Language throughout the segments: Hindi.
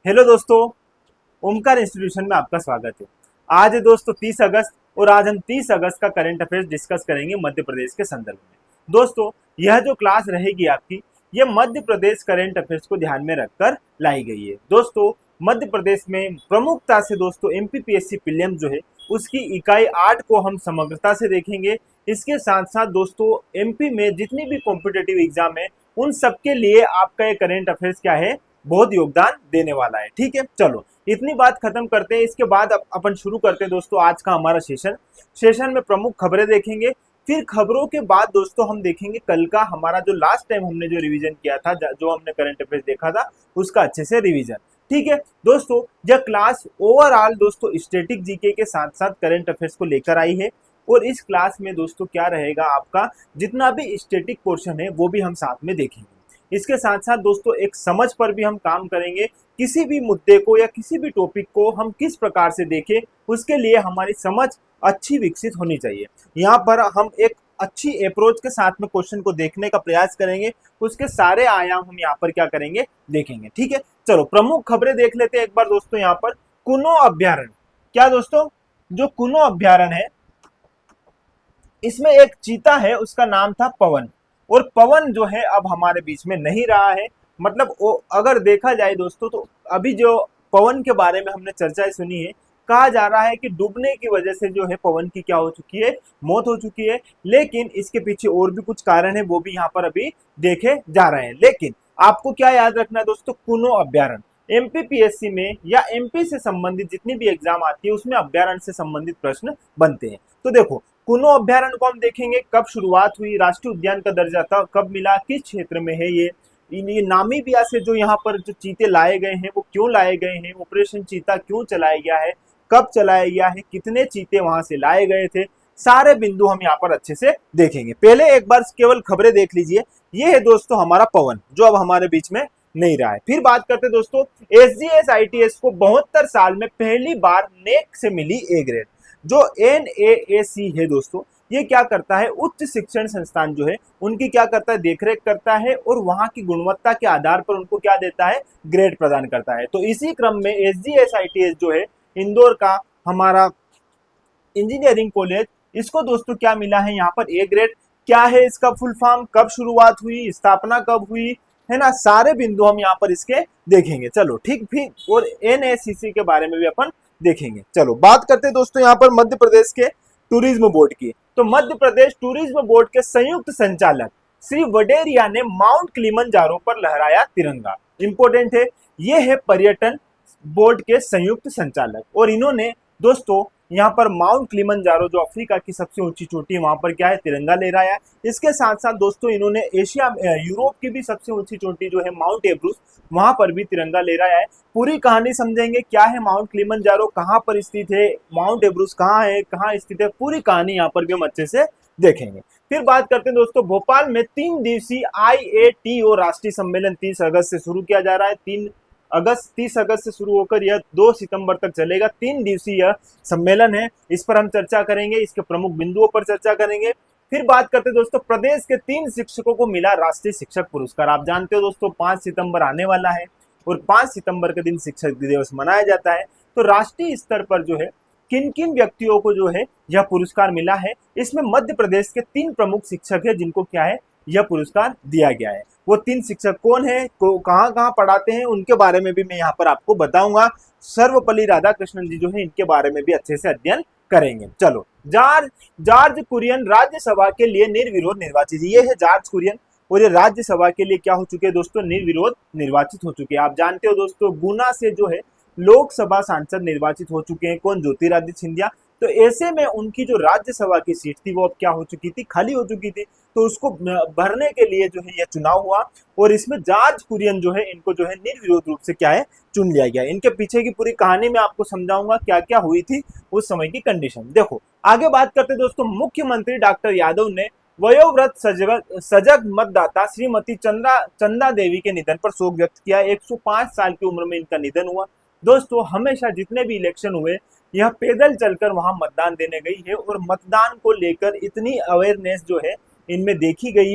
हेलो दोस्तों, ओमकार इंस्टीट्यूशन में आपका स्वागत है। आज है दोस्तों 30 अगस्त और आज हम 30 अगस्त का करंट अफेयर्स डिस्कस करेंगे मध्य प्रदेश के संदर्भ में। दोस्तों, यह जो क्लास रहेगी आपकी, ये मध्य प्रदेश करंट अफेयर्स को ध्यान में रखकर लाई गई है। दोस्तों, मध्य प्रदेश में प्रमुखता से दोस्तों एमपीपीएससी प्रीलिम्स जो है उसकी इकाई 8 को हम समग्रता से देखेंगे। इसके साथ साथ दोस्तों एमपी में जितनी भी कॉम्पिटेटिव एग्जाम है उन सबके लिए आपका ये करंट अफेयर्स क्या है, बहुत योगदान देने वाला है। ठीक है, चलो इतनी बात खत्म करते हैं। इसके बाद अपन शुरू करते हैं दोस्तों आज का हमारा सेशन में प्रमुख खबरें देखेंगे। फिर खबरों के बाद दोस्तों हम देखेंगे कल का हमारा जो लास्ट टाइम हमने जो रिवीजन किया था, जो हमने करंट अफेयर्स देखा था उसका अच्छे से रिवीजन। ठीक है दोस्तों, यह क्लास ओवरऑल दोस्तों स्टैटिक जीके के साथ साथ करंट अफेयर्स को लेकर आई है। और इस क्लास में दोस्तों क्या रहेगा, आपका जितना भी स्टैटिक पोर्शन है वो भी हम साथ में देखेंगे। इसके साथ साथ दोस्तों एक समझ पर भी हम काम करेंगे। किसी भी मुद्दे को या किसी भी टॉपिक को हम किस प्रकार से देखें, उसके लिए हमारी समझ अच्छी विकसित होनी चाहिए। यहाँ पर हम एक अच्छी अप्रोच के साथ में क्वेश्चन को देखने का प्रयास करेंगे। उसके सारे आयाम हम यहाँ पर क्या करेंगे, देखेंगे। ठीक है, चलो प्रमुख खबरें देख लेते हैं एक बार दोस्तों। यहाँ पर कुनो अभ्यारण्य, क्या दोस्तों, जो कुनो अभ्यारण्य है इसमें एक चीता है, उसका नाम था पवन। और पवन जो है अब हमारे बीच में नहीं रहा है। मतलब वो अगर देखा जाए दोस्तों तो अभी जो पवन के बारे में हमने चर्चाएं सुनी है, कहा जा रहा है कि डूबने की वजह से जो है पवन की क्या हो चुकी है, मौत हो चुकी है। लेकिन इसके पीछे और भी कुछ कारण है, वो भी यहाँ पर अभी देखे जा रहे हैं। लेकिन आपको क्या याद रखना है दोस्तों, कुनो अभ्यारण्य एमपीपीएससी में या एमपी से संबंधित जितनी भी एग्जाम आती है उसमें अभ्यारण्य से संबंधित प्रश्न बनते हैं। तो देखो कुनो अभ्यारण्य को हम देखेंगे, कब शुरुआत हुई, राष्ट्रीय उद्यान का दर्जा था कब मिला, किस क्षेत्र में है ये नामीबिया से जो यहाँ पर जो चीते लाए गए हैं वो क्यों लाए गए हैं, ऑपरेशन चीता क्यों चलाया गया है, कब चलाया गया है, कितने चीते वहां से लाए गए थे, सारे बिंदु हम यहाँ पर अच्छे से देखेंगे। पहले एक बार केवल खबरें देख लीजिए। ये है दोस्तों हमारा पवन जो अब हमारे बीच में नहीं रहा है। फिर बात करते दोस्तों एसजीएस आईटीएस को 72 साल में पहली बार नेक से मिली ए ग्रेड। जो एनएएसी है दोस्तों, ये क्या करता है, उच्च शिक्षण संस्थान जो है उनकी क्या करता है, देखरेख करता है और वहां की गुणवत्ता के आधार पर उनको क्या देता है, ग्रेड प्रदान करता है। तो इसी क्रम में एसजीएसआईटीएस जो है इंदौर का हमारा इंजीनियरिंग कॉलेज, इसको दोस्तों क्या मिला है यहाँ पर, ए ग्रेड। क्या है इसका फुल फॉर्म, कब शुरुआत हुई, स्थापना कब हुई, है ना, सारे बिंदु हम यहाँ पर इसके देखेंगे। चलो ठीक भी, और एनएसीसी के बारे में भी अपन देखेंगे। चलो बात करते हैं दोस्तों यहाँ पर मध्य प्रदेश के टूरिज्म बोर्ड की। तो मध्य प्रदेश टूरिज्म बोर्ड के संयुक्त संचालक श्री वडेरिया ने माउंट किलिमंजारो पर लहराया तिरंगा। इंपॉर्टेंट है, ये है पर्यटन बोर्ड के संयुक्त संचालक और इन्होंने दोस्तों यहाँ पर माउंट किलिमंजारो जो अफ्रीका की सबसे ऊंची चोटी है वहां पर क्या है, तिरंगा लहराया। इसके साथ साथ दोस्तों इन्होंने एशिया यूरोप की भी सबसे ऊंची चोटी जो है माउंट एब्रूस, वहां पर भी तिरंगा लहराया है। पूरी कहानी समझेंगे, क्या है माउंट किलिमंजारो, कहाँ पर स्थित है, माउंट एब्रूस कहाँ है, कहाँ स्थित है, पूरी कहानी यहाँ पर भी हम अच्छे से देखेंगे। फिर बात करते हैं दोस्तों भोपाल में 3 दिवसीय IATO राष्ट्रीय सम्मेलन 30 अगस्त से शुरू किया जा रहा है। 30 अगस्त से शुरू होकर यह 2 सितंबर तक चलेगा। 3 दिवसीय यह सम्मेलन है, इस पर हम चर्चा करेंगे, इसके प्रमुख बिंदुओं पर चर्चा करेंगे। फिर बात करते हैं दोस्तों प्रदेश के 3 शिक्षकों को मिला राष्ट्रीय शिक्षक पुरस्कार। आप जानते हो दोस्तों 5 सितंबर आने वाला है और 5 सितंबर के दिन शिक्षक दिवस मनाया जाता है। तो राष्ट्रीय स्तर पर जो है किन किन व्यक्तियों को जो है यह पुरस्कार मिला है, इसमें मध्य प्रदेश के 3 प्रमुख शिक्षक है जिनको क्या है, यह पुरस्कार दिया गया है। वो 3 शिक्षक कौन है, कहाँ कहाँ पढ़ाते हैं, उनके बारे में भी मैं यहाँ पर आपको बताऊंगा। सर्वपल्ली राधाकृष्णन जी जो है इनके बारे में भी अच्छे से अध्ययन करेंगे। चलो जॉर्ज कुरियन राज्यसभा के लिए निर्विरोध निर्वाचित। ये है जॉर्ज कुरियन और ये राज्यसभा के लिए क्या हो चुके हैं दोस्तों, निर्विरोध निर्वाचित हो चुके हैं। आप जानते हो दोस्तों गुना से जो है लोकसभा सांसद निर्वाचित हो चुके हैं, कौन, ज्योतिरादित्य सिंधिया। तो ऐसे में उनकी जो राज्यसभा की सीट थी वो अब क्या हो चुकी थी, खाली हो चुकी थी। तो उसको भरने के लिए जो है यह चुनाव हुआ और इसमें जॉर्ज कुरियन जो है इनको जो है निर्विरोध रूप से क्या है, चुन लिया गया। इनके पीछे की पूरी कहानी मैं आपको समझाऊंगा, क्या क्या हुई थी उस समय की कंडीशन। देखो आगे बात करते दोस्तों, मुख्यमंत्री डॉक्टर यादव ने वयोवृद्ध सजग मतदाता श्रीमती चंदा देवी के निधन पर शोक व्यक्त किया। 105 साल की उम्र में इनका निधन हुआ। दोस्तों हमेशा जितने भी इलेक्शन हुए यह पैदल चलकर वहां मतदान देने गई है और मतदान को लेकर इतनी अवेयरनेस जो है इनमें देखी गई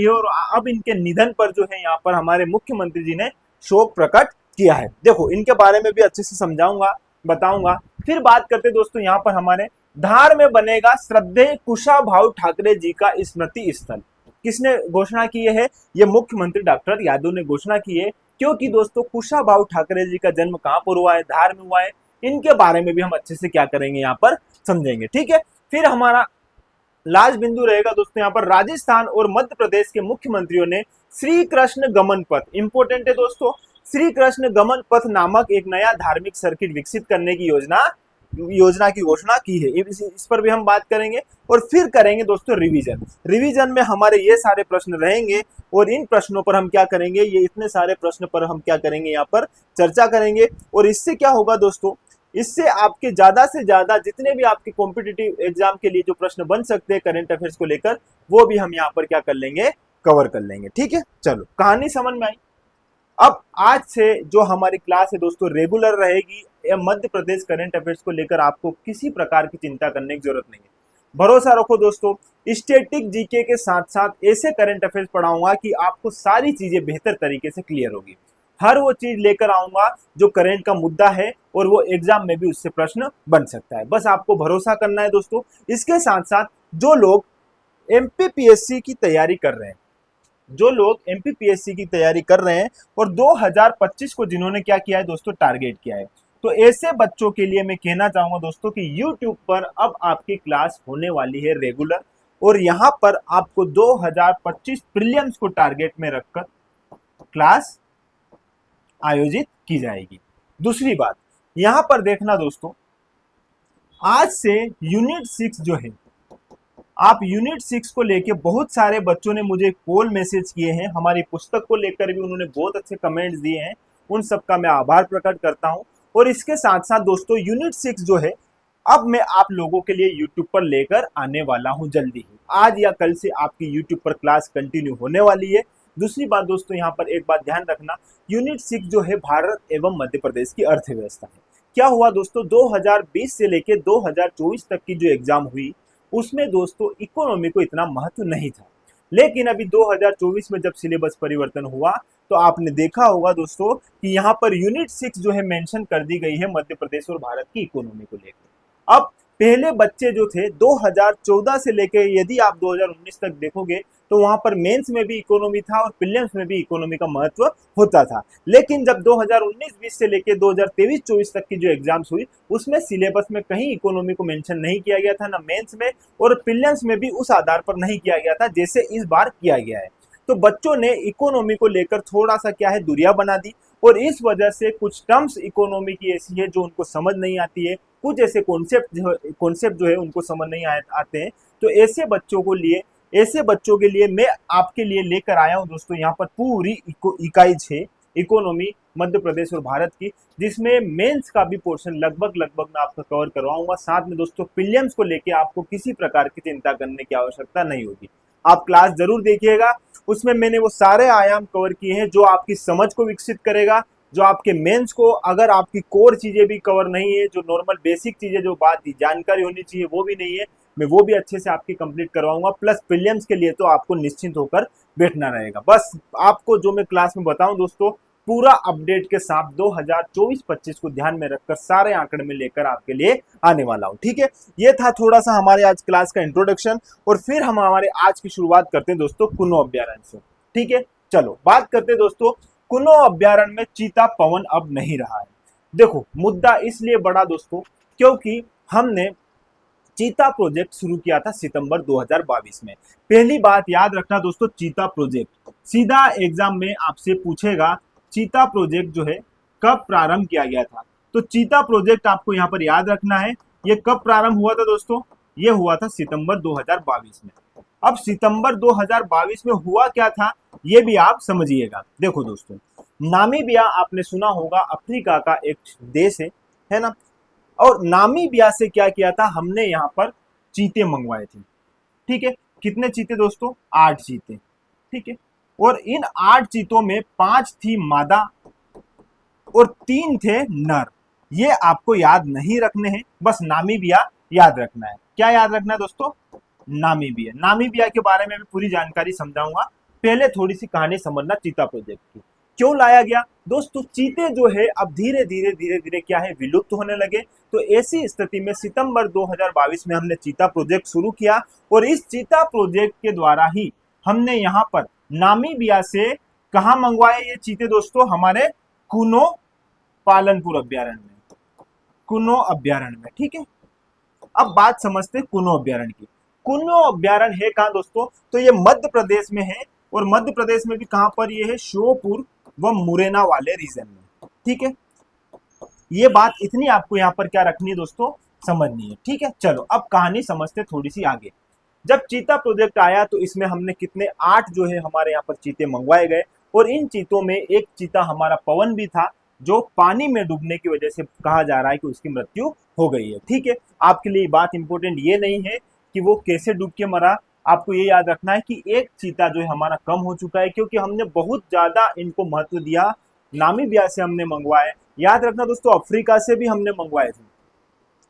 है और अब इनके निधन पर जो है यहाँ पर हमारे मुख्यमंत्री जी ने शोक प्रकट किया है। देखो इनके बारे में भी अच्छे से समझाऊंगा, बताऊंगा। फिर बात करते दोस्तों यहाँ पर हमारे धार में बनेगा श्रद्धेय कुशाभाऊ ठाकरे जी का स्मृति स्थल। किसने घोषणा की है? ये मुख्यमंत्री डॉक्टर यादव ने घोषणा की है। क्योंकि दोस्तों कुशाभाऊ ठाकरे जी का जन्म कहाँ पर हुआ है? धार में हुआ है। इनके बारे में भी हम अच्छे से क्या करेंगे यहाँ पर समझेंगे, ठीक है। फिर हमारा लास्ट बिंदु रहेगा दोस्तों यहाँ पर राजस्थान और मध्य प्रदेश के मुख्यमंत्रियों ने श्री कृष्ण गमन पथ, इंपोर्टेंट है दोस्तों, श्री कृष्ण गमन पथ नामक एक नया धार्मिक सर्किट विकसित करने की योजना की घोषणा की है। इस पर भी हम बात करेंगे। और फिर करेंगे दोस्तों रिवीजन में हमारे ये सारे प्रश्न रहेंगे और इन प्रश्नों पर हम क्या करेंगे, ये इतने सारे प्रश्न पर हम क्या करेंगे यहाँ पर चर्चा करेंगे। और इससे क्या होगा दोस्तों, इससे आपके ज्यादा से ज्यादा जितने भी आपके कॉम्पिटिटिव एग्जाम के लिए जो प्रश्न बन सकते हैं करंट अफेयर्स को लेकर, वो भी हम यहाँ पर क्या कर लेंगे, कवर कर लेंगे, ठीक है। चलो कहानी समझ में आई। अब आज से जो हमारी क्लास है दोस्तों रेगुलर रहेगी। मध्य प्रदेश करंट अफेयर्स को लेकर आपको किसी प्रकार की चिंता करने की जरूरत नहीं है। भरोसा रखो दोस्तों, स्टैटिक जीके के साथ साथ ऐसे करंट अफेयर्स पढ़ाऊंगा कि आपको सारी चीजें बेहतर तरीके से क्लियर होगी। हर वो चीज लेकर आऊंगा जो करंट का मुद्दा है और वो एग्जाम में भी उससे प्रश्न बन सकता है। बस आपको भरोसा करना है दोस्तों। इसके साथ साथ जो लोग एमपीपीएससी की तैयारी कर रहे हैं, जो लोग एमपीपीएससी की तैयारी कर रहे हैं और 2025 को जिन्होंने क्या किया है दोस्तों, टारगेट किया है, तो ऐसे बच्चों के लिए मैं कहना चाहूंगा दोस्तों कि YouTube पर अब आपकी क्लास होने वाली है रेगुलर। और यहां पर आपको 2025 प्रीलिम्स को टारगेट में रखकर क्लास आयोजित की जाएगी। दूसरी बात यहां पर देखना दोस्तों, आज से यूनिट 6 जो है, आप यूनिट 6 को लेके बहुत सारे बच्चों ने मुझे कॉल मैसेज किए हैं। हमारी पुस्तक को लेकर भी उन्होंने बहुत अच्छे कमेंट्स दिए हैं, उन सबका मैं आभार प्रकट करता हूं। और इसके साथ साथ दोस्तों यूनिट 6 जो है अब मैं आप लोगों के लिए यूट्यूब पर लेकर आने वाला हूं जल्दी ही। आज या कल से आपकी यूट्यूब पर क्लास कंटिन्यू होने वाली है। दूसरी बात दोस्तों यहाँ पर एक बात ध्यान रखना, यूनिट 6 जो है भारत एवं मध्य प्रदेश की अर्थव्यवस्था है। क्या हुआ दोस्तों, 2020 से लेकर 2024 तक की जो एग्जाम हुई उसमें दोस्तों इकोनॉमी को इतना महत्व नहीं था। लेकिन अभी 2024 में जब सिलेबस परिवर्तन हुआ तो आपने देखा होगा दोस्तों कि यहाँ पर यूनिट 6 जो है मेंशन कर दी गई है मध्य प्रदेश और भारत की इकोनॉमी को लेकर। अब पहले बच्चे जो थे 2014 से लेकर यदि आप 2019 तक देखोगे तो वहां पर मेंस में भी इकोनॉमी था और प्रीलिम्स में भी इकोनॉमी का महत्व होता था। लेकिन जब 2019-20 से लेकर 2023-24 तक की जो एग्जाम्स हुई उसमें सिलेबस में कहीं इकोनॉमी को मेंशन नहीं किया गया था, ना मेंस में, और प्रीलिम्स में भी उस आधार पर नहीं किया गया था जैसे इस बार किया गया है। तो बच्चों ने इकोनॉमी को लेकर थोड़ा सा क्या है, दूरियां बना दी। और इस वजह से कुछ टर्म्स इकोनॉमी की ऐसी है जो उनको समझ नहीं आती है, कुछ ऐसे कॉन्सेप्ट जो है उनको समझ नहीं आते हैं। तो ऐसे बच्चों के लिए मैं आपके लिए लेकर आया हूं दोस्तों यहाँ पर पूरी इकाई 6 इकोनॉमी मध्य प्रदेश और भारत की, जिसमें मेंस का भी पोर्शन लगभग मैं आपको कवर करवाऊंगा। साथ में दोस्तों प्रीलिम्स को लेकर आपको किसी प्रकार की चिंता करने की आवश्यकता नहीं होगी। आप क्लास जरूर देखिएगा, उसमें मैंने वो सारे आयाम कवर किए हैं जो आपकी समझ को विकसित करेगा, जो आपके मेंस को, अगर आपकी कोर चीजें भी कवर नहीं है, जो नॉर्मल बेसिक चीजें जो बात जानकारी होनी चाहिए वो भी नहीं है, मैं वो भी अच्छे से आपकी कंप्लीट करवाऊंगा। प्लस प्रीलिम्स के लिए तो आपको निश्चिंत होकर बैठना रहेगा। बस आपको जो मैं क्लास में बताऊं दोस्तों, पूरा अपडेट के साथ 2024-25 को ध्यान में रखकर सारे आंकड़े में लेकर आपके लिए आने वाला हूं, ठीक है। ये था थोड़ा सा हमारे आज क्लास का इंट्रोडक्शन। और फिर हम हमारे आज की शुरुआत करते हैं दोस्तों कुनो अभ्यारण्य से, ठीक है। चलो बात करते हैं दोस्तों, कुनो अभ्यारण्य में चीता पवन अब नहीं रहा है। देखो मुद्दा इसलिए बड़ा दोस्तों क्योंकि हमने चीता प्रोजेक्ट शुरू किया था सितंबर 2022 में। पहली बात याद रखना दोस्तों, चीता प्रोजेक्ट सीधा एग्जाम में आपसे पूछेगा चीता प्रोजेक्ट जो है कब प्रारंभ किया गया था। तो चीता प्रोजेक्ट आपको यहाँ पर याद रखना है, ये कब प्रारंभ हुआ था दोस्तों, ये हुआ था सितंबर 2022 में। अब सितंबर 2022 में हुआ क्या था ये भी आप समझिएगा। देखो दोस्तों, नामीबिया आपने सुना होगा, अफ्रीका का एक देश है ना। और नामीबिया से क्या किया था, हमने यहाँ पर चीते मंगवाए थे, ठीक है। कितने चीते दोस्तों, 8 चीते, ठीक है। और इन 8 चीतों में 5 थी मादा और 3 थे नर। ये आपको याद नहीं रखने हैं, बस नामीबिया याद रखना है। क्या याद रखना है दोस्तों, नामीबिया के बारे में भी पूरी जानकारी समझाऊंगा। पहले थोड़ी सी कहानी समझना चीता प्रोजेक्ट की। क्यों लाया गया दोस्तों? चीते जो है अब धीरे धीरे क्या है, विलुप्त होने लगे। तो ऐसी स्थिति में सितंबर 2022 में हमने चीता प्रोजेक्ट शुरू किया और इस चीता प्रोजेक्ट के द्वारा ही हमने यहाँ पर नामीबिया से कहा मंगवाए ये चीते दोस्तों? हमारे कुनो पालनपुर अभ्यारण्य में, कुनो अभ्यारण्य में। ठीक है, अब बात समझते हैं कुनो अभ्यारण्य की। कुनो अभ्यारण्य है कहाँ दोस्तों? तो ये मध्य प्रदेश में है और मध्य प्रदेश में भी कहां पर ये है? श्योपुर व मुरैना वाले रीजन में। ठीक है, ये बात इतनी आपको यहाँ पर क्या रखनी है दोस्तों? समझनी है। ठीक है, चलो अब कहानी समझते थोड़ी सी आगे। जब चीता प्रोजेक्ट आया तो इसमें हमने कितने 8 जो है हमारे यहाँ पर चीते मंगवाए गए और इन चीतों में एक चीता हमारा पवन भी था जो पानी में डूबने की वजह से कहा जा रहा है कि उसकी मृत्यु हो गई है। ठीक है, आपके लिए बात इंपॉर्टेंट ये नहीं है कि वो कैसे डूब के मरा, आपको ये याद रखना है कि एक चीता जो है हमारा कम हो चुका है क्योंकि हमने बहुत ज्यादा इनको महत्व दिया। नामीबिया से हमने मंगवाए, याद रखना दोस्तों अफ्रीका से भी हमने मंगवाए थे,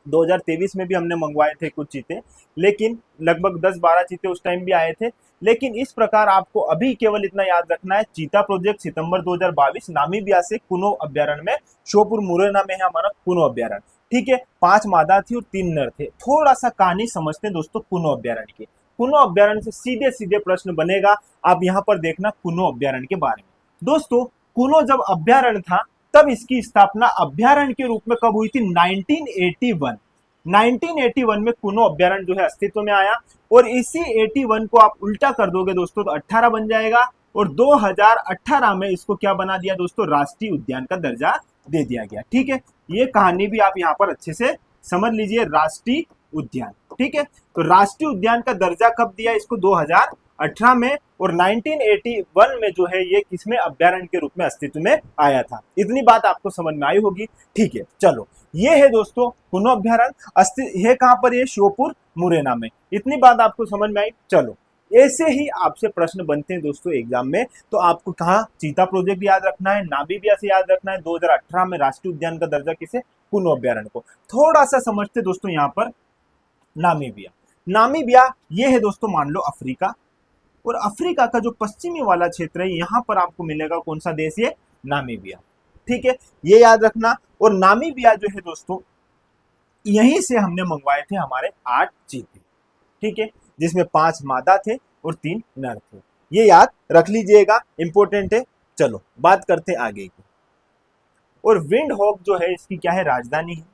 2023 में भी हमने मंगवाए थे कुछ चीते, लेकिन लगभग 10-12 चीते उस टाइम भी आए थे। लेकिन इस प्रकार आपको अभी केवल इतना याद रखना है, चीता प्रोजेक्ट सितंबर 2022 नामीबिया से कुनो अभ्यारण्य में, श्योपुर मुरैना में है हमारा कुनो अभ्यारण्य। ठीक है, 5 मादा थी और 3 नर थे। थोड़ा सा कहानी समझते हैं दोस्तों कुनो अभ्यारण्य की। कुनो अभ्यारण्य से सीधे सीधे प्रश्न बनेगा, आप यहाँ पर देखना कुनो अभ्यारण्य के बारे में। दोस्तों कुनो जब अभ्यारण्य था तब इसकी स्थापना अभ्यारण्य के रूप में कब हुई थी? 1981। 1981 में कुनो अभ्यारण्य जो है अस्तित्व में आया और इसी 81 को आप उल्टा कर दोगे दोस्तों तो 18 बन जाएगा और 2018 में इसको क्या बना दिया दोस्तों? राष्ट्रीय उद्यान का दर्जा दे दिया गया। ठीक है, ये कहानी भी आप यहाँ पर अच्छे से समझ लीजिए, राष्ट्रीय उद्यान। ठीक है, तो राष्ट्रीय उद्यान का दर्जा कब दिया इसको? 2018 में, और 1981 में जो है ये किसमें? अभ्यारण्य के रूप में अस्तित्व में आया था। इतनी बात आपको समझ में आई होगी। ठीक है, चलो ये है दोस्तों कुनो अभ्यारण्य, है कहां पर? ये श्योपुर मुरैना में। इतनी बात आपको समझ में आई। चलो ऐसे ही आपसे प्रश्न बनते हैं दोस्तों एग्जाम में, तो आपको कहा चीता प्रोजेक्ट याद रखना है, नामीबिया से याद रखना है, 2018 में राष्ट्रीय उद्यान का दर्जा किसे? कुनो अभ्यारण्य को। थोड़ा सा समझते दोस्तों यहाँ पर नामीबिया। नामीबिया ये है दोस्तों मान लो अफ्रीका, और अफ्रीका का जो पश्चिमी वाला क्षेत्र है यहाँ पर आपको मिलेगा कौन सा देश? ये नामीबिया। ठीक है, ये याद रखना। और नामीबिया जो है दोस्तों यहीं से हमने मंगवाए थे हमारे 8 चीते। ठीक है, जिसमें 5 मादा थे और 3 नर थे। ये याद रख लीजिएगा, इंपॉर्टेंट है। चलो बात करते हैं आगे की। और विंड हॉक जो है इसकी क्या है? राजधानी है।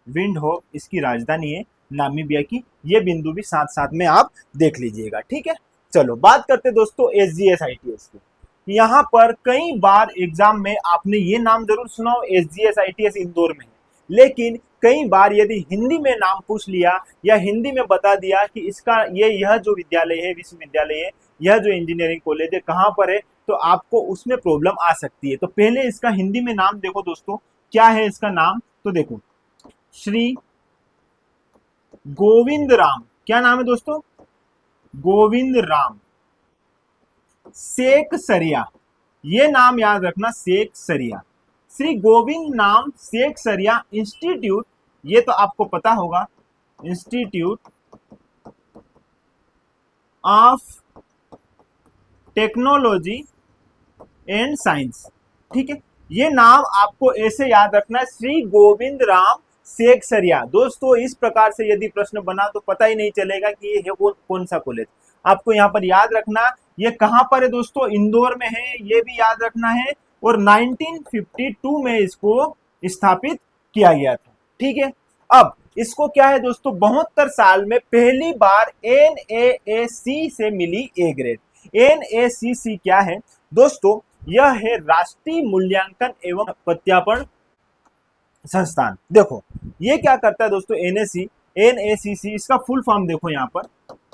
विंड हॉक इसकी राजधानी है नामीबिया की। ये बिंदु भी साथ साथ में आप देख लीजिएगा। ठीक है, चलो बात करते दोस्तों SGS ITS की। यहाँ पर कई बार एग्जाम में आपने ये नाम जरूर सुना हो, SGS ITS इंदौर में है, लेकिन कई बार यदि हिंदी में नाम पूछ लिया या हिंदी में बता दिया कि इसका यह जो विद्यालय है, विश्वविद्यालय है, यह जो इंजीनियरिंग कॉलेज है कहाँ पर है, तो आपको उसमें प्रॉब्लम आ सकती है। तो पहले इसका हिंदी में नाम देखो दोस्तों, क्या है इसका नाम? तो देखो श्री गोविंद राम, क्या नाम है दोस्तों? गोविंद राम सेकसरिया, ये नाम याद रखना, सेकसरिया। श्री गोविंद नाम सेकसरिया इंस्टीट्यूट, ये तो आपको पता होगा, institute of technology and science. ठीक है, ये नाम आपको ऐसे याद रखना है, श्री गोविंद राम सेकसरिया। दोस्तों इस प्रकार से यदि प्रश्न बना तो पता ही नहीं चलेगा कि ये है कौन सा कॉलेज। आपको यहाँ पर याद रखना ये कहां पर है दोस्तों? इंदौर में है, ये भी याद रखना है। और 1952 में इसको स्थापित किया गया था। ठीक है, अब इसको क्या है दोस्तों? 72 साल में पहली बार NAAC से मिली A ग्रेड। NACC क्या है दोस्तों? यह है राष्ट्रीय मूल्यांकन एवं प्रत्यापन संस्थान। देखो ये क्या करता है दोस्तों? NACC, इसका फुल फॉर्म देखो यहाँ पर,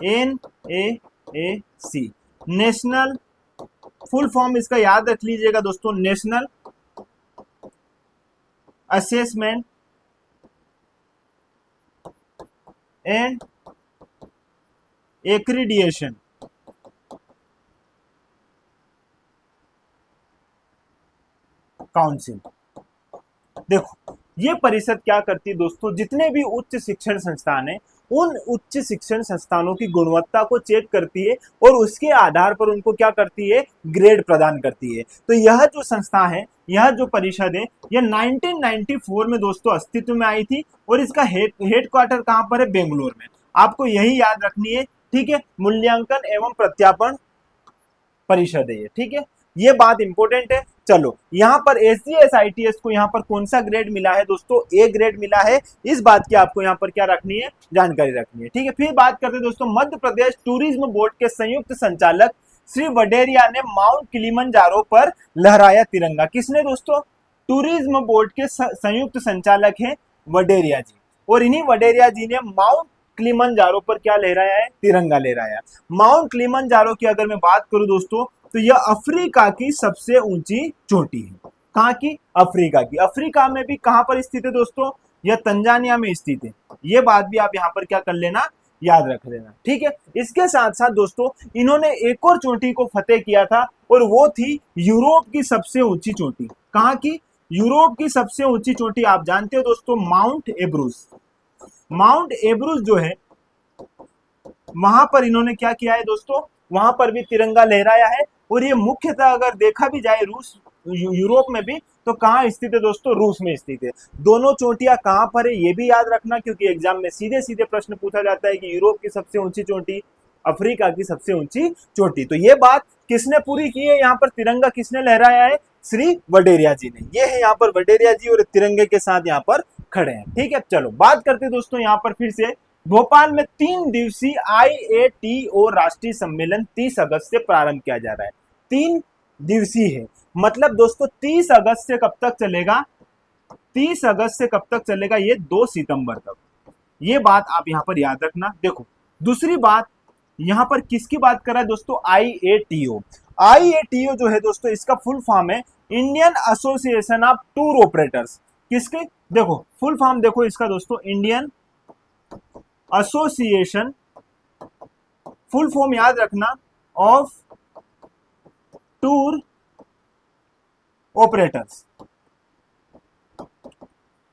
NAAC, नेशनल, फुल फॉर्म इसका याद रख लीजिएगा दोस्तों, national assessment and accreditation council. देखो ये परिषद क्या करती है दोस्तों? जितने भी उच्च शिक्षण संस्थान है उन उच्च शिक्षण संस्थानों की गुणवत्ता को चेक करती है और उसके आधार पर उनको क्या करती है, ग्रेड प्रदान करती है। तो यह जो संस्था है, यह जो परिषद है, यह 1994 में दोस्तों अस्तित्व में आई थी और इसका हेडक्वार्टर कहां पर है, बेंगलोर में। आपको यही याद रखनी है, ठीक है। मूल्यांकन एवं प्रत्यापन परिषद है ये, ठीक है, ये बात इंपॉर्टेंट है। चलो यहाँ पर SGS को यहाँ पर कौन सा ग्रेड मिला है दोस्तों, ए ग्रेड मिला है। इस बात की आपको यहाँ पर क्या रखनी है, जानकारी रखनी है, ठीक है। फिर बात करते हैं दोस्तों, मध्य प्रदेश टूरिज्म बोर्ड के संयुक्त संचालक श्री वडेरिया ने माउंट किलिमंजारो पर लहराया तिरंगा। किसने दोस्तों, टूरिज्म बोर्ड के संयुक्त संचालक हैं वडेरिया जी, और इन्हीं वडेरिया जी ने माउंट किलिमंजारो पर क्या लहराया है, तिरंगा लहराया। माउंट किलिमंजारो की अगर मैं बात करूं दोस्तों, तो यह अफ्रीका की सबसे ऊंची चोटी है। कहाँ की, अफ्रीका की। अफ्रीका में भी कहां पर स्थित है दोस्तों, यह तंजानिया में स्थित है। ये बात भी आप यहाँ पर क्या कर लेना, याद रख लेना, ठीक है। इसके साथ साथ दोस्तों इन्होंने एक और चोटी को फतेह किया था, और वो थी यूरोप की सबसे ऊंची चोटी। कहाँ की, यूरोप की सबसे ऊंची चोटी आप जानते हो दोस्तों, माउंट एब्रूस। माउंट एब्रूस जो है, वहां पर इन्होंने क्या किया है दोस्तों, वहां पर भी तिरंगा लहराया है। और ये मुख्यतः अगर देखा भी जाए रूस, यूरोप में भी, तो कहाँ स्थित है दोस्तों, रूस में स्थित है। दोनों चोटियां कहां पर है ये भी याद रखना, क्योंकि एग्जाम में सीधे सीधे प्रश्न पूछा जाता है कि यूरोप की सबसे ऊंची चोटी, अफ्रीका की सबसे ऊंची चोटी। तो ये बात किसने पूरी की है, यहाँ पर तिरंगा किसने लहराया है, श्री वडेरिया जी ने। ये है यहाँ पर वडेरिया जी, और तिरंगे के साथ यहाँ पर खड़े हैं, ठीक है। चलो बात करते हैं दोस्तों यहाँ पर फिर से, भोपाल में 3 दिवसीय IATO राष्ट्रीय सम्मेलन 30 अगस्त से प्रारंभ किया जा रहा है। 3 दिवसीय है, मतलब दोस्तों 30 अगस्त से कब तक चलेगा, 30 अगस्त से कब तक चलेगा, ये 2 सितंबर तक। ये बात आप यहाँ पर याद रखना। देखो दूसरी बात, यहाँ पर किसकी बात कर रहा है दोस्तों, IATO। IATO जो है दोस्तों, इसका फुल फॉर्म है Indian association of tour operators. किसके, देखो फुल फॉर्म देखो इसका दोस्तों, इंडियन एसोसिएशन, फुल फॉर्म याद रखना, ऑफ टूर ऑपरेटर्स।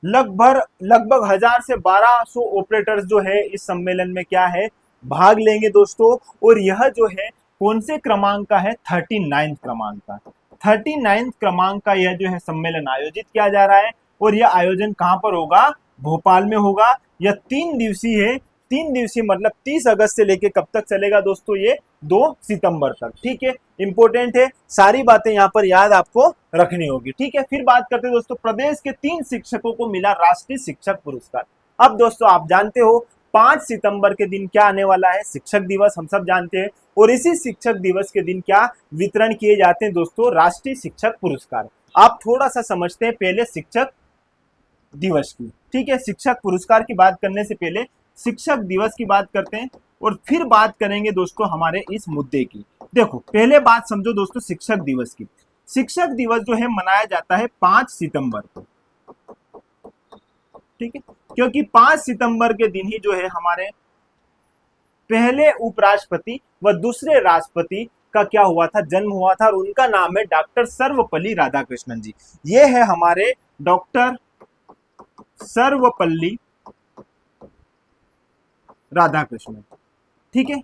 लगभग 1000 से 1200 ऑपरेटर्स जो है इस सम्मेलन में क्या है, भाग लेंगे दोस्तों। और यह जो है कौन से क्रमांक का है, 39 क्रमांक का। 39 क्रमांक का यह जो है सम्मेलन आयोजित किया जा रहा है, और यह आयोजन कहां पर होगा, भोपाल में होगा। यह 3 दिवसीय है, 3 दिवसीय मतलब 30 अगस्त से लेके कब तक चलेगा दोस्तों, ये 2 सितंबर तक, ठीक है। इंपॉर्टेंट है, सारी बातें यहाँ पर याद आपको रखनी होगी, ठीक है। फिर बात करते हैं दोस्तों, प्रदेश के 3 शिक्षकों को मिला राष्ट्रीय शिक्षक पुरस्कार। अब दोस्तों आप जानते हो 5 सितंबर के दिन क्या आने वाला है, शिक्षक दिवस, हम सब जानते हैं। और इसी शिक्षक दिवस के दिन क्या वितरण किए जाते हैं दोस्तों, राष्ट्रीय शिक्षक पुरस्कार। आप थोड़ा सा समझते हैं पहले शिक्षक दिवस की, ठीक है। शिक्षक पुरस्कार की बात करने से पहले शिक्षक दिवस की बात करते हैं, और फिर बात करेंगे दोस्तों हमारे इस मुद्दे की। देखो पहले बात समझो दोस्तों शिक्षक दिवस की। शिक्षक दिवस जो है मनाया जाता है 5 सितंबर को, ठीक है, क्योंकि 5 सितंबर के दिन ही जो है हमारे पहले उपराष्ट्रपति व दूसरे राष्ट्रपति का क्या हुआ था, जन्म हुआ था, और उनका नाम है डॉक्टर सर्वपल्ली राधाकृष्णन जी। ये है हमारे डॉक्टर सर्वपल्ली राधाकृष्णन, ठीक है।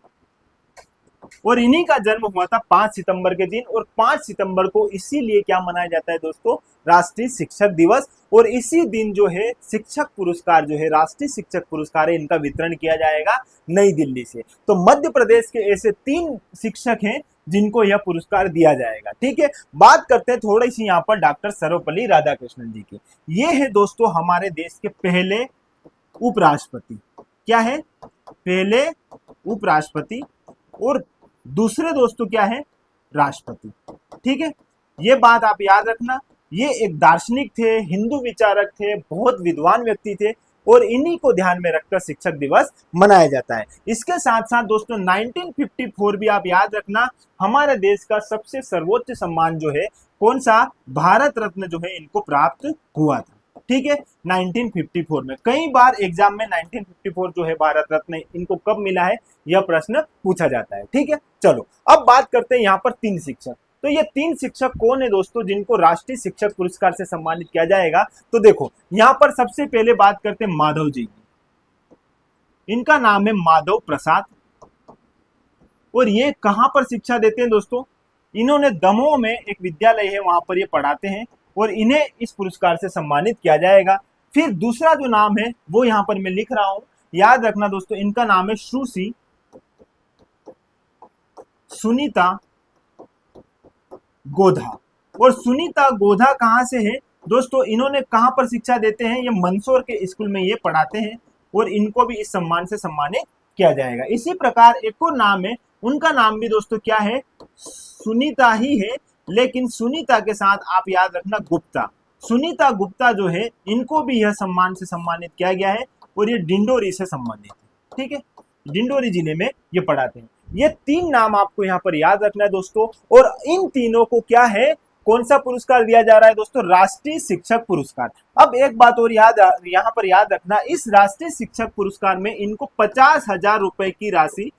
और इन्हीं का जन्म हुआ था 5 सितंबर के दिन, और 5 सितंबर को इसीलिए क्या मनाया जाता है दोस्तों, राष्ट्रीय शिक्षक दिवस। और इसी दिन जो है शिक्षक पुरस्कार जो है, राष्ट्रीय शिक्षक पुरस्कार है, इनका वितरण किया जाएगा नई दिल्ली से। तो मध्य प्रदेश के ऐसे 3 शिक्षक हैं जिनको यह पुरस्कार दिया जाएगा, ठीक है। बात करते हैं थोड़ी सी यहाँ पर डॉक्टर सर्वपल्ली राधाकृष्णन जी की। ये है दोस्तों हमारे देश के पहले उपराष्ट्रपति। क्या है, पहले उपराष्ट्रपति, और दूसरे दोस्तों क्या है, राष्ट्रपति, ठीक है। ये बात आप याद रखना। ये एक दार्शनिक थे, हिंदू विचारक थे, बहुत विद्वान व्यक्ति थे, और इन्हीं को ध्यान में रखकर शिक्षक दिवस मनाया जाता है। इसके साथ साथ दोस्तों 1954 भी आप याद रखना, हमारे देश का सबसे सर्वोच्च सम्मान जो है कौन सा, भारत रत्न जो है इनको प्राप्त हुआ था, ठीक है, 1954 में। कई बार एग्जाम में 1954 जो है भारत रत्न इनको कब मिला है, यह प्रश्न पूछा जाता है, ठीक है। चलो अब बात करते हैं यहाँ पर 3 शिक्षक। तो ये 3 शिक्षक कौन है दोस्तों जिनको राष्ट्रीय शिक्षक पुरस्कार से सम्मानित किया जाएगा। तो देखो यहाँ पर सबसे पहले बात करते हैं माधव जी की। इनका नाम है माधव प्रसाद। और ये कहां पर शिक्षा देते हैं दोस्तों? इन्होंने दमोह में एक विद्यालय है, वहां पर ये पढ़ाते हैं और इन्हें इस पुरस्कार से सम्मानित किया जाएगा। फिर दूसरा जो नाम है वो यहां पर मैं लिख रहा हूं, याद रखना दोस्तों, इनका नाम है सुश्री सुनीता गोधा। और सुनीता गोधा कहां से है दोस्तों? इन्होंने कहां पर शिक्षा देते हैं? ये मंदसौर के स्कूल में ये पढ़ाते हैं और इनको भी इस सम्मान से सम्मानित किया जाएगा। इसी प्रकार एक और नाम है, उनका नाम भी दोस्तों क्या है? सुनीता ही है, लेकिन सुनीता के साथ आप याद रखना गुप्ता। सुनीता गुप्ता जो है, इनको भी यह सम्मान से सम्मानित किया गया है और ये डिंडोरी से संबंधित है। ठीक है, डिंडोरी जिले में ये पढ़ाते हैं। ये तीन नाम आपको यहाँ पर याद रखना है दोस्तों। और इन तीनों को क्या है, कौन सा पुरस्कार दिया जा रहा है दोस्तों? राष्ट्रीय शिक्षक पुरस्कार। अब एक बात और यहाँ पर याद रखना, इस राष्ट्रीय शिक्षक पुरस्कार में इनको 50,000 रुपए की राशि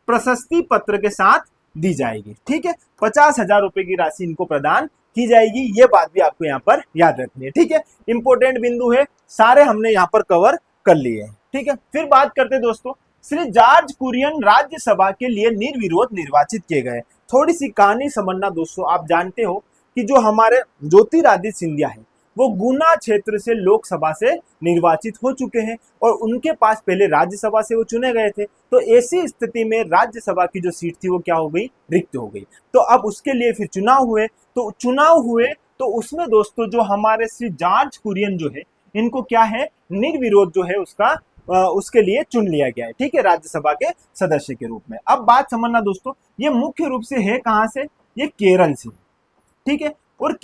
प्रशस्ति पत्र के साथ दी जाएगी। ठीक है, 50,000 रुपए की राशि इनको प्रदान की जाएगी। ये बात भी आपको यहाँ पर याद रखनी है। ठीक है, इंपॉर्टेंट बिंदु है, सारे हमने यहाँ पर कवर कर लिए हैं। ठीक है, फिर बात करते हैं दोस्तों, श्री जॉर्ज कुरियन राज्यसभा के लिए निर्विरोध निर्वाचित किए गए। थोड़ी सी कहानी समझना दोस्तों, आप जानते हो कि जो हमारे ज्योतिरादित्य सिंधिया है वो गुना क्षेत्र से लोकसभा से निर्वाचित हो चुके हैं और उनके पास पहले राज्यसभा से वो चुने गए थे। तो ऐसी स्थिति में राज्यसभा की जो सीट थी वो क्या हो गई? रिक्त हो गई। तो अब उसके लिए फिर चुनाव हुए तो उसमें दोस्तों जो हमारे श्री जॉर्ज कुरियन जो है, इनको क्या है, निर्विरोध जो है उसके लिए चुन लिया गया है। ठीक है, राज्यसभा के सदस्य के रूप में। अब बात समझना दोस्तों, ये मुख्य रूप से है कहां से? ये केरल से। ठीक है, और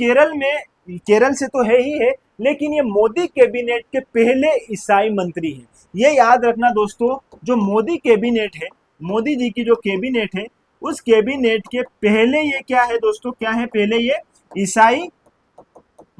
केरल से तो है ही है, लेकिन ये मोदी कैबिनेट के पहले ईसाई मंत्री हैं। ये याद रखना दोस्तों, जो मोदी कैबिनेट है, मोदी जी की जो कैबिनेट है, उस कैबिनेट के पहले ये क्या है दोस्तों? क्या है? पहले ये ईसाई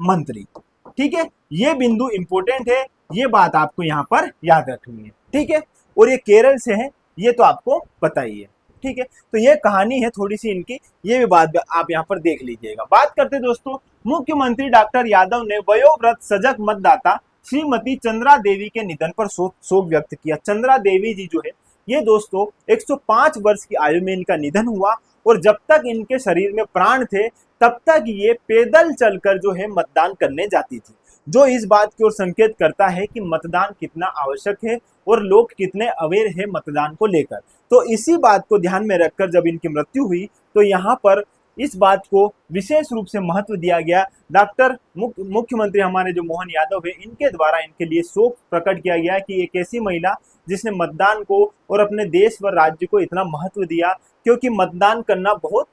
मंत्री। ठीक है, ये बिंदु इंपॉर्टेंट है, ये बात आपको यहाँ पर याद रखनी है। ठीक है, और ये केरल से है, ये तो आपको पता ही है। ठीक है, तो ये कहानी है थोड़ी सी इनकी, ये भी बात आप यहाँ पर देख लीजिएगा। बात करते दोस्तों, मुख्यमंत्री डॉक्टर यादव ने वयोवृद्ध सजग मतदाता श्रीमती चंद्रा देवी के निधन पर शोक व्यक्त किया। चंद्रा देवी जी जो है, ये दोस्तों 105 वर्ष की आयु में इनका निधन हुआ और जब तक इनके शरीर में प्राण थे तब तक ये पैदल चलकर जो है मतदान करने जाती थी, जो इस बात की ओर संकेत करता है कि मतदान कितना आवश्यक है और लोग कितने अवेयर है मतदान को लेकर। तो इसी बात को ध्यान में रखकर जब इनकी मृत्यु हुई तो यहाँ पर इस बात को विशेष रूप से महत्व दिया गया। मुख्यमंत्री हमारे जो मोहन यादव है, इनके द्वारा इनके लिए शोक प्रकट किया गया कि एक ऐसी महिला जिसने मतदान को और अपने देश व राज्य को इतना महत्व दिया, क्योंकि मतदान करना बहुत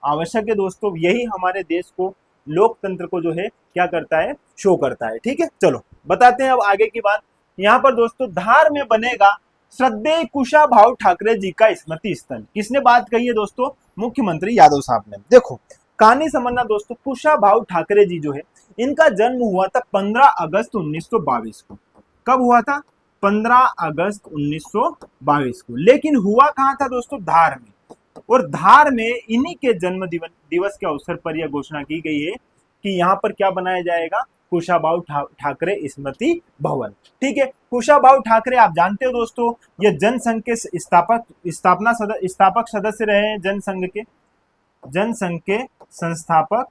आवश्यक है दोस्तों। यही हमारे देश को, लोकतंत्र को जो है क्या करता है? शो करता है। ठीक है, चलो बताते हैं अब आगे की बात। यहाँ पर दोस्तों धार में बनेगा श्रद्धेय कुशाभाऊ ठाकरे जी का स्मृति स्थल। किसने बात कही है दोस्तों? मुख्यमंत्री यादव साहब ने। देखो कहानी समझना दोस्तों, कुशाभाऊ ठाकरे जी जो है, इनका जन्म हुआ था 15 अगस्त 1922 को। कब हुआ था? 15 अगस्त 1922 को। लेकिन हुआ कहाँ था दोस्तों? धार में। और धार में इन्हीं के जन्म दिवस के अवसर पर यह घोषणा की गई है कि यहाँ पर क्या बनाया जाएगा? कुशाभाऊ ठाकरे स्मृति भवन। ठीक है, कुशाभाऊ ठाकरे आप जानते हो दोस्तों, ये जनसंघ के स्थापक सदस्य रहे हैं। जनसंघ के संस्थापक,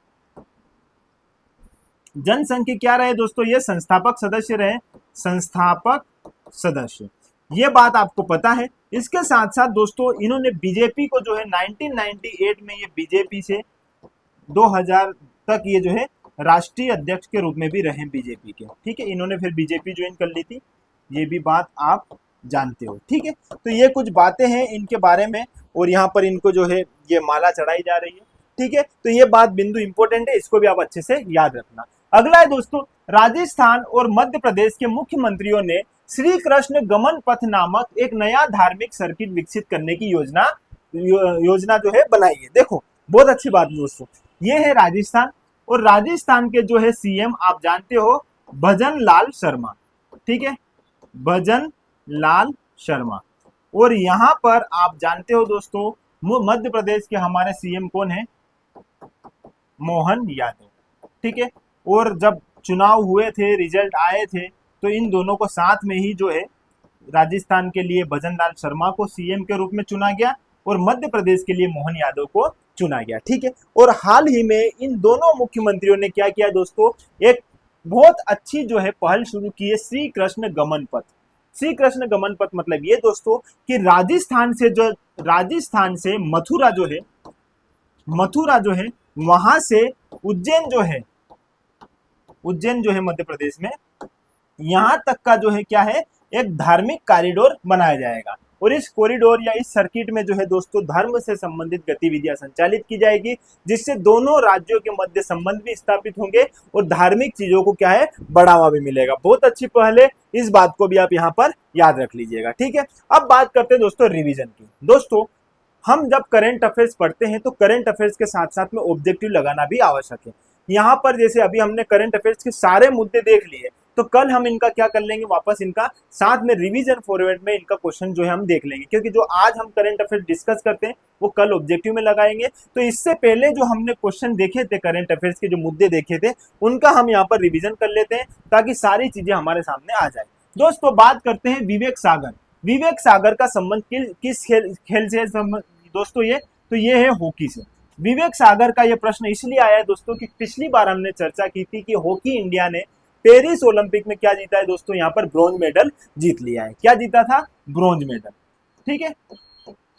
जनसंघ के क्या रहे दोस्तों? ये संस्थापक सदस्य रहे, संस्थापक सदस्य। ये बात आपको पता है। इसके साथ साथ दोस्तों इन्होंने बीजेपी को जो है 1998 में, ये बीजेपी से 2000 तक ये जो है राष्ट्रीय अध्यक्ष के रूप में भी रहे बीजेपी के। ठीक है, इन्होंने फिर बीजेपी ज्वाइन कर ली थी, ये भी बात आप जानते हो। ठीक है, तो ये कुछ बातें हैं इनके बारे में और यहाँ पर इनको जो है ये माला चढ़ाई जा रही है। ठीक है, तो ये बात बिंदु इंपॉर्टेंट है, इसको भी आप अच्छे से याद रखना। अगला है दोस्तों, राजस्थान और मध्य प्रदेश के मुख्यमंत्रियों ने श्री कृष्ण गमन पथ नामक एक नया धार्मिक सर्किट विकसित करने की योजना जो है बनाई है। देखो बहुत अच्छी बात दोस्तों, ये है राजस्थान, और राजस्थान के जो है सीएम आप जानते हो, भजन लाल शर्मा। ठीक है, भजन लाल शर्मा। और यहाँ पर आप जानते हो दोस्तों, मध्य प्रदेश के हमारे सीएम कौन है? मोहन यादव। ठीक है, और जब चुनाव हुए थे, रिजल्ट आए थे, तो इन दोनों को साथ में ही जो है राजस्थान के लिए भजन लाल शर्मा को सीएम के रूप में चुना गया और मध्य प्रदेश के लिए मोहन यादव को चुना गया। ठीक है, और हाल ही में इन दोनों मुख्यमंत्रियों ने क्या किया दोस्तों, एक बहुत अच्छी जो है पहल शुरू की है, श्री कृष्ण गमन पथ। श्री कृष्ण गमन पथ मतलब ये दोस्तों कि राजस्थान से मथुरा जो है वहां से उज्जैन जो है मध्य प्रदेश में, यहां तक का जो है क्या है, एक धार्मिक कॉरिडोर बनाया जाएगा। और इस कॉरिडोर या इस सर्किट में जो है दोस्तों धर्म से संबंधित गतिविधियां संचालित की जाएगी, जिससे दोनों राज्यों के मध्य संबंध भी स्थापित होंगे और धार्मिक चीजों को क्या है, बढ़ावा भी मिलेगा। बहुत अच्छी पहल है, इस बात को भी आप यहाँ पर याद रख लीजिएगा। ठीक है, अब बात करते हैं दोस्तों रिविजन की। दोस्तों हम जब करंट अफेयर्स पढ़ते हैं तो करंट अफेयर्स के साथ साथ में ऑब्जेक्टिव लगाना भी आवश्यक है। यहाँ पर जैसे अभी हमने करंट अफेयर्स के सारे मुद्दे देख लिए, तो कल हम इनका क्या कर लेंगे, वापस इनका साथ में रिवीजन फॉरवर्ड में इनका क्वेश्चन जो है हम देख लेंगे, क्योंकि जो आज हम करंट अफेयर्स डिस्कस करते हैं वो कल ऑब्जेक्टिव में लगाएंगे। तो इससे पहले जो हमने क्वेश्चन देखे थे, करंट अफेयर्स के जो मुद्दे देखे थे, उनका हम यहाँ पर रिविजन कर लेते हैं ताकि सारी चीजें हमारे सामने आ जाए। दोस्तों बात करते हैं विवेक सागर का संबंध किस खेल से दोस्तों, ये है हॉकी से। विवेक सागर का ये प्रश्न इसलिए आया है दोस्तों कि पिछली बार हमने चर्चा की थी कि हॉकी इंडिया ने पेरिस ओलंपिक में क्या जीता है दोस्तों, यहाँ पर ब्रॉन्ज मेडल जीत लिया है। क्या जीता था, ब्रॉन्ज मेडल। ठीक है,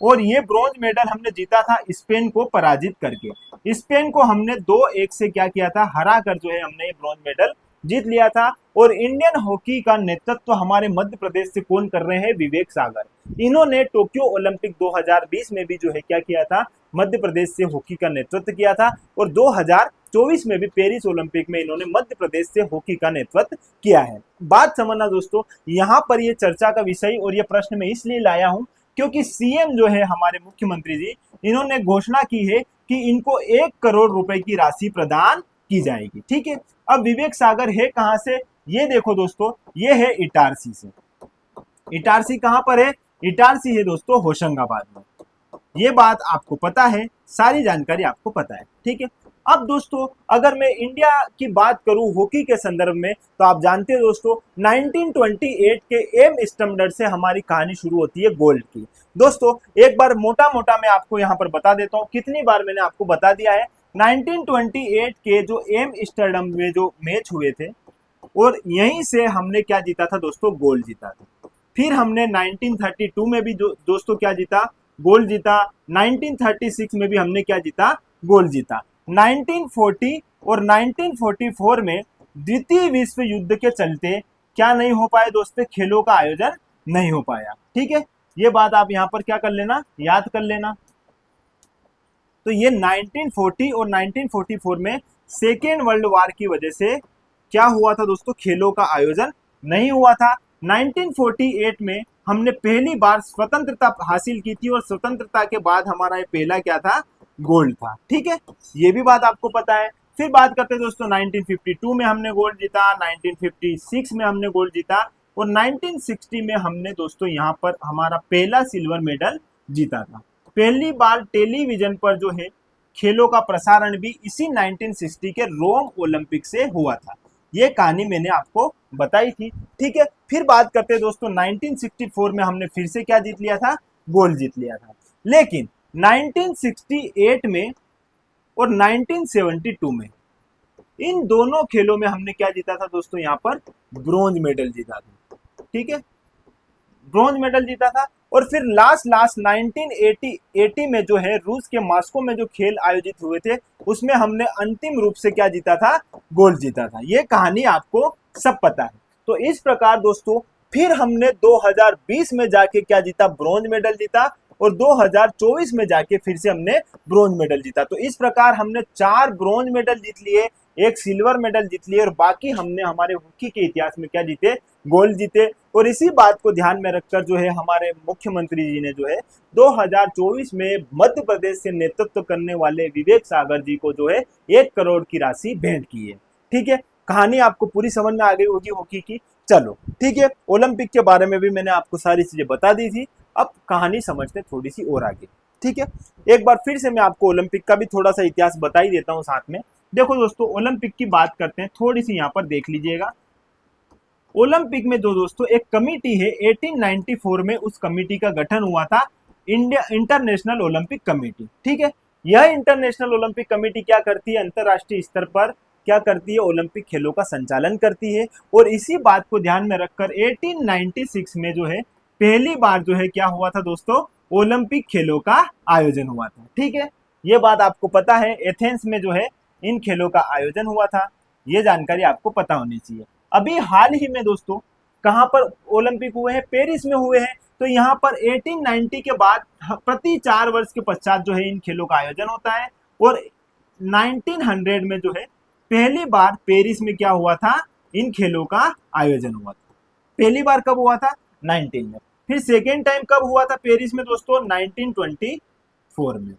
और ये ब्रॉन्ज मेडल हमने जीता था स्पेन को पराजित करके। स्पेन को हमने 2-1 से क्या किया था, हरा कर जो है हमने ये ब्रॉन्ज मेडल जीत लिया था। और इंडियन हॉकी का नेतृत्व हमारे मध्य प्रदेश से कौन कर रहे हैं, विवेक सागर। इन्होंने टोक्यो ओलंपिक 2020 में भी जो है क्या किया था, मध्य प्रदेश से हॉकी का नेतृत्व किया था। और 2024 में भी पेरिस ओलंपिक में इन्होंने मध्य प्रदेश से हॉकी का नेतृत्व किया है। बात समझना दोस्तों, यहाँ पर ये चर्चा का विषय और ये प्रश्न मैं इसलिए लाया हूँ क्योंकि सीएम जो है हमारे मुख्यमंत्री जी, इन्होंने घोषणा की है कि इनको 1 करोड़ रुपए की राशि प्रदान की जाएगी। ठीक है, अब विवेक सागर है कहां से, ये देखो दोस्तों, ये है इटारसी से। इटारसी कहां पर है, इटारसी है दोस्तों होशंगाबाद में। ये बात आपको पता है, सारी जानकारी आपको पता है। ठीक है, अब दोस्तों अगर मैं इंडिया की बात करूं हॉकी के संदर्भ में, तो आप जानते हैं दोस्तों 1928 के एम स्टैंडर्ड से हमारी कहानी शुरू होती है गोल्ड की। दोस्तों एक बार मोटा मोटा मैं आपको यहाँ पर बता देता हूँ, कितनी बार मैंने आपको बता दिया है। 1928 के जो एम स्टेडियम में जो मैच हुए थे, और यहीं से हमने क्या जीता था दोस्तों, गोल्ड जीता था। फिर हमने 1932 में भी दोस्तों क्या जीता, गोल्ड जीता। 1936 में भी हमने क्या जीता, गोल्ड जीता। 1940 और 1944 में द्वितीय विश्व युद्ध के चलते क्या नहीं हो पाया दोस्तों, खेलों का आयोजन नहीं हो पाया। ठीक है, ये बात आप यहां पर क्या कर लेना, याद कर लेना। तो ये 1940 और 1944 में सेकेंड वर्ल्ड वार की वजह से क्या हुआ था दोस्तों, खेलों का आयोजन नहीं हुआ था। 1948 में हमने पहली बार स्वतंत्रता हासिल की थी और स्वतंत्रता के बाद हमारा ये पहला क्या था, गोल्ड था। ठीक है, ये भी बात आपको पता है। फिर बात करते हैं दोस्तों 1952 में हमने गोल्ड जीता, 1956 में हमने गोल्ड जीता और 1960 में हमने दोस्तों यहाँ पर हमारा पहला सिल्वर मेडल जीता था। पहली बार टेलीविजन पर जो है खेलों का प्रसारण भी इसी 1960 के रोम ओलंपिक से हुआ था। ये कहानी मैंने आपको बताई थी। ठीक है, फिर बात करते हैं दोस्तों 1964 में हमने फिर से क्या जीत लिया था, गोल्ड जीत लिया था। लेकिन 1968 में और 1972 में इन दोनों खेलों में हमने क्या जीता था दोस्तों, यहाँ पर ब्रॉन्ज मेडल जीता था। ठीक है, ब्रॉन्ज मेडल जीता था। और फिर लास्ट 1980 में जो है रूस के मॉस्को में जो खेल आयोजित हुए थे, उसमें हमने अंतिम रूप से क्या जीता था, गोल्ड जीता था। ये कहानी आपको सब पता है। तो इस प्रकार दोस्तों फिर हमने 2020 में जाके क्या जीता, ब्रॉन्ज मेडल जीता और 2024 में जाके फिर से हमने ब्रॉन्ज मेडल जीता। तो इस प्रकार हमने 4 ब्रॉन्ज मेडल जीत लिए, 1 सिल्वर मेडल जीत लिए और बाकी हमने हमारे हॉकी के इतिहास में क्या जीते, गोल्ड जीते। और इसी बात को ध्यान में रखकर जो है हमारे मुख्यमंत्री जी ने जो है 2024 में मध्य प्रदेश से नेतृत्व करने वाले विवेक सागर जी को जो है 1 करोड़ की राशि भेंट की है। ठीक है, कहानी आपको पूरी समझ में आ गई होगी हॉकी की। चलो ठीक है, ओलंपिक के बारे में भी मैंने आपको सारी चीजें बता दी थी। अब कहानी समझते थोड़ी सी और आगे। ठीक है, एक बार फिर से मैं आपको ओलंपिक का भी थोड़ा सा इतिहास बता ही देता हूँ साथ में। देखो दोस्तों ओलंपिक की बात करते हैं, थोड़ी सी यहाँ पर देख लीजिएगा। ओलंपिक में जो दोस्तों एक कमिटी है 1894 में उस कमिटी का गठन हुआ था, इंडिया इंटरनेशनल ओलंपिक कमेटी। ठीक है, यह इंटरनेशनल ओलंपिक कमेटी क्या करती है, अंतरराष्ट्रीय स्तर पर क्या करती है, ओलंपिक खेलों का संचालन करती है। और इसी बात को ध्यान में रखकर 1896 में जो है पहली बार जो है क्या हुआ था दोस्तों, ओलंपिक खेलों का आयोजन हुआ था। ठीक है, ये बात आपको पता है, एथेंस में जो है इन खेलों का आयोजन हुआ था, ये जानकारी आपको पता होनी चाहिए। अभी हाल ही में दोस्तों कहां पर ओलंपिक हुए हैं, पेरिस में हुए हैं। तो यहाँ पर 1890 के बाद प्रति 4 वर्ष के पश्चात जो है इन खेलों का आयोजन होता है। और 1900 में जो है पहली बार पेरिस में क्या हुआ था, इन खेलों का आयोजन हुआ था। पहली बार कब हुआ था, 19 में। फिर सेकेंड टाइम कब हुआ था पेरिस में दोस्तों, 1924 में।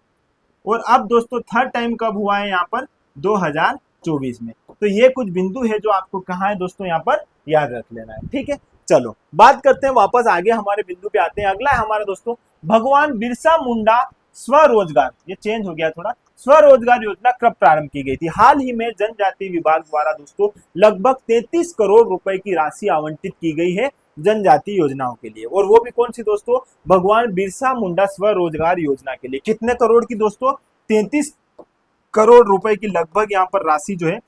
और अब दोस्तों थर्ड टाइम कब हुआ है यहाँ पर, 2024 में। तो ये कुछ बिंदु है जो आपको कहाँ है दोस्तों यहाँ पर याद रख लेना है। ठीक है, चलो बात करते हैं वापस आगे हमारे बिंदु पे आते हैं। अगला है हमारा दोस्तों भगवान बिरसा मुंडा स्वरोजगार, ये चेंज हो गया थोड़ा, स्वरोजगार योजना कब प्रारंभ की गई थी। हाल ही में जनजाति विभाग द्वारा दोस्तों लगभग 33 करोड़ रुपए की राशि आवंटित की गई है जनजाति योजनाओं के लिए। और वो भी कौन सी दोस्तों, भगवान बिरसा मुंडा स्वरोजगार योजना के लिए। कितने करोड़ की दोस्तों, 33 करोड़ रुपए की लगभग यहाँ पर राशि जो है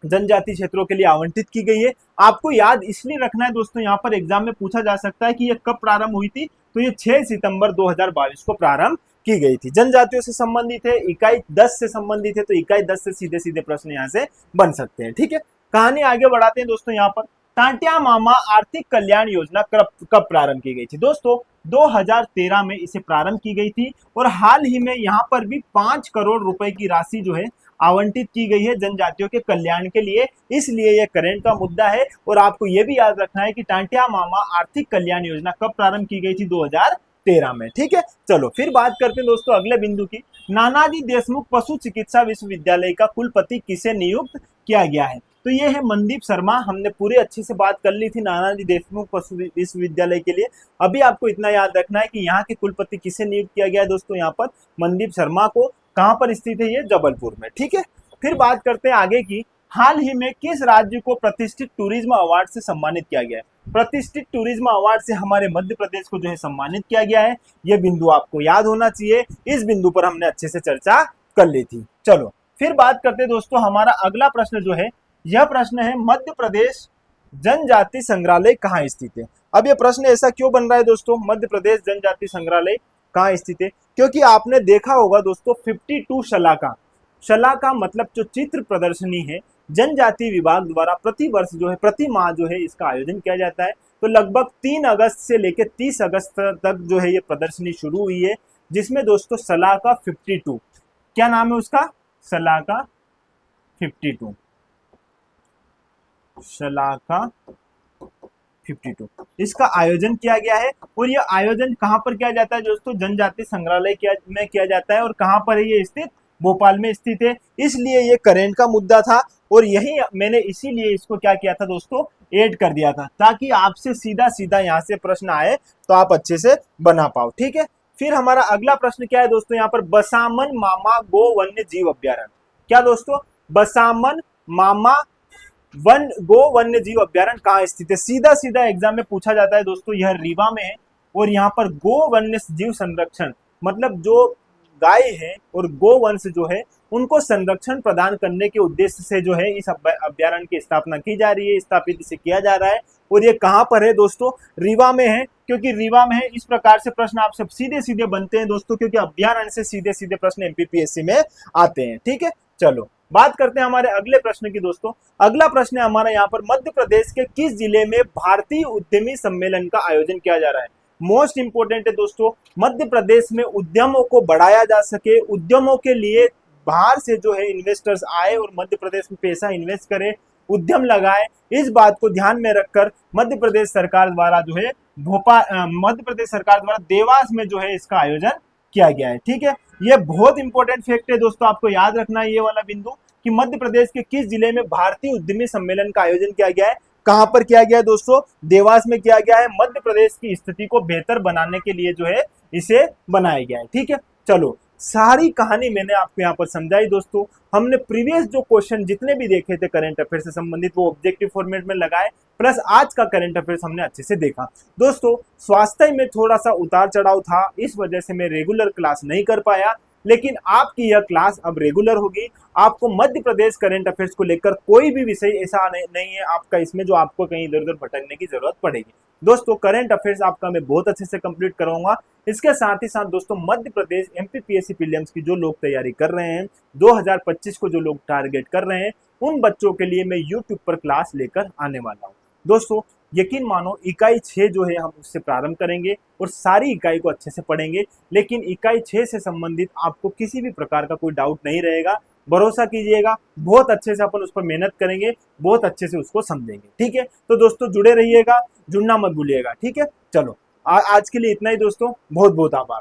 जनजाति क्षेत्रों के लिए आवंटित की गई है। आपको याद इसलिए रखना है दोस्तों, यहाँ पर एग्जाम में पूछा जा सकता है कि ये कब प्रारंभ हुई थी। तो ये 6 सितंबर 2022 को प्रारंभ की गई थी। जनजातियों से संबंधित है, इकाई 10 से संबंधित है, तो इकाई 10 से सीधे सीधे प्रश्न यहाँ से बन सकते हैं। ठीक है, कहानी आगे बढ़ाते हैं दोस्तों। यहाँ पर टाटिया मामा आर्थिक कल्याण योजना कब प्रारंभ की गई थी दोस्तों, 2013 में इसे प्रारंभ की गई थी। और हाल ही में यहाँ पर भी 5 करोड़ रुपए की राशि जो है आवंटित की गई है जनजातियों के कल्याण के लिए, इसलिए यह करंट का मुद्दा है। और आपको यह भी याद रखना है कि टाटिया मामा आर्थिक कल्याण योजना कब प्रारंभ की गई थी, 2013 में। ठीक है, चलो फिर बात करते हैं दोस्तों अगले बिंदु की। नानाजी देशमुख पशु चिकित्सा विश्वविद्यालय का कुलपति किसे नियुक्त किया गया है, तो ये है मनदीप शर्मा। हमने पूरे अच्छे से बात कर ली थी नानाजी देशमुख पशु विश्वविद्यालय के लिए। अभी आपको इतना याद रखना है कि यहाँ के कुलपति किसे नियुक्त किया गया है दोस्तों, यहाँ पर मनदीप शर्मा को। कहां पर स्थित है ये, जबलपुर में। ठीक है, फिर बात करते हैं आगे की। हाल ही में किस राज्य को प्रतिष्ठित टूरिज्म अवार्ड से सम्मानित किया गया है, प्रतिष्ठित टूरिज्म अवार्ड से हमारे मध्य प्रदेश को जो है सम्मानित किया गया है। ये बिंदु आपको याद होना चाहिए, इस बिंदु पर हमने अच्छे से चर्चा कर ली थी। चलो फिर बात करते हैं दोस्तों, हमारा अगला प्रश्न जो है, यह प्रश्न है मध्य प्रदेश जनजाति संग्रहालय कहाँ स्थित है। अब यह प्रश्न ऐसा क्यों बन रहा है दोस्तों, मध्य प्रदेश जनजाति संग्रहालय कहाँ स्थित है, क्योंकि आपने देखा होगा दोस्तों 52 शलाका, शलाका मतलब जो चित्र प्रदर्शनी है, जनजाति विभाग द्वारा प्रति वर्ष जो है, प्रति माह जो है इसका आयोजन किया जाता है। तो लगभग 3 अगस्त से लेकर 30 अगस्त तक जो है ये प्रदर्शनी शुरू हुई है, जिसमें दोस्तों शलाका 52, क्या नाम है उसका, शलाका 52, शलाका 52, इसका आयोजन किया गया है। और यह आयोजन कहां पर किया जाता है दोस्तों, जनजाति संग्रहालय में किया जाता है। और कहां पर है ये स्थित, भोपाल में स्थित है। इसलिए ये करंट का मुद्दा था, और यही मैंने इसीलिए इसको क्या किया था दोस्तों, ऐड कर दिया था, ताकि आपसे सीधा सीधा यहाँ से प्रश्न आए तो आप अच्छे से बना पाओ। ठीक है, फिर हमारा अगला प्रश्न क्या है दोस्तों, यहाँ पर बसामन मामा गो वन्य जीव अभ्यारण्य, क्या दोस्तों, बसामन मामा गो वन्य जीव अभ्यारण्य कहाँ स्थित है। सीधा सीधा एग्जाम में पूछा जाता है दोस्तों, यह रीवा में है। और यहाँ पर गो वन्य जीव संरक्षण मतलब जो गाय है और गोवंश जो है उनको संरक्षण प्रदान करने के उद्देश्य से जो है इस अभ्यारण्य की स्थापना की जा रही है, स्थापित इसे किया जा रहा है। और ये कहाँ पर है दोस्तों, रीवा में है, क्योंकि रीवा में है। इस प्रकार से प्रश्न आपसे सीधे सीधे बनते हैं दोस्तों, क्योंकि अभ्यारण्य से सीधे सीधे प्रश्न एमपीपीएससी में आते हैं। ठीक है, चलो बात करते हैं हमारे अगले प्रश्न की दोस्तों। अगला प्रश्न है हमारा यहाँ पर, मध्य प्रदेश के किस जिले में भारतीय उद्यमी सम्मेलन का आयोजन किया जा रहा है। मोस्ट इंपोर्टेंट है दोस्तों, मध्य प्रदेश में उद्यमों को बढ़ाया जा सके, उद्यमों के लिए बाहर से जो है इन्वेस्टर्स आए और मध्य प्रदेश में पैसा इन्वेस्ट करें, उद्यम लगाए, इस बात को ध्यान में रखकर मध्य प्रदेश सरकार द्वारा जो है मध्य प्रदेश सरकार द्वारा देवास में जो है इसका आयोजन किया गया है। ठीक है, ये बहुत इंपॉर्टेंट फैक्ट है दोस्तों, आपको याद रखना है ये वाला बिंदु कि मध्य प्रदेश के किस जिले में भारतीय उद्यमी सम्मेलन का आयोजन किया गया है। कहां पर किया गया है दोस्तों, देवास में किया गया है। मध्य प्रदेश की स्थिति को बेहतर बनाने के लिए जो है इसे बनाया गया है। ठीक है, चलो सारी कहानी मैंने आपको यहाँ पर समझाई दोस्तों। हमने प्रीवियस जो क्वेश्चन जितने भी देखे थे करंट अफेयर से संबंधित वो ऑब्जेक्टिव फॉर्मेट में लगाए, प्लस आज का करंट अफेयर्स हमने अच्छे से देखा। दोस्तों स्वास्थ्य में थोड़ा सा उतार चढ़ाव था, इस वजह से मैं रेगुलर क्लास नहीं कर पाया, लेकिन आपकी यह क्लास अब रेगुलर होगी। आपको मध्य प्रदेश करंट अफेयर्स को लेकर कोई भी विषय ऐसा नहीं है आपका इसमें जो आपको कहीं इधर उधर भटकने की जरूरत पड़ेगी। दोस्तों करंट अफेयर्स आपका मैं बहुत अच्छे से कंप्लीट कराऊंगा। इसके साथ ही साथ दोस्तों मध्य प्रदेश एमपीपीएससी प्रीलिम्स की जो लोग तैयारी कर रहे हैं, 2025 को जो लोग टारगेट कर रहे हैं, उन बच्चों के लिए मैं यूट्यूब पर क्लास लेकर आने वाला हूं। दोस्तों यकीन मानो इकाई 6 जो है हम उससे प्रारंभ करेंगे और सारी इकाई को अच्छे से पढ़ेंगे, लेकिन इकाई 6 से संबंधित आपको किसी भी प्रकार का कोई डाउट नहीं रहेगा। भरोसा कीजिएगा, बहुत अच्छे से अपन उस पर मेहनत करेंगे, बहुत अच्छे से उसको समझेंगे। ठीक है, तो दोस्तों जुड़े रहिएगा, जुड़ना मत भूलिएगा। ठीक है, चलो आज के लिए इतना ही दोस्तों, बहुत बहुत आभार।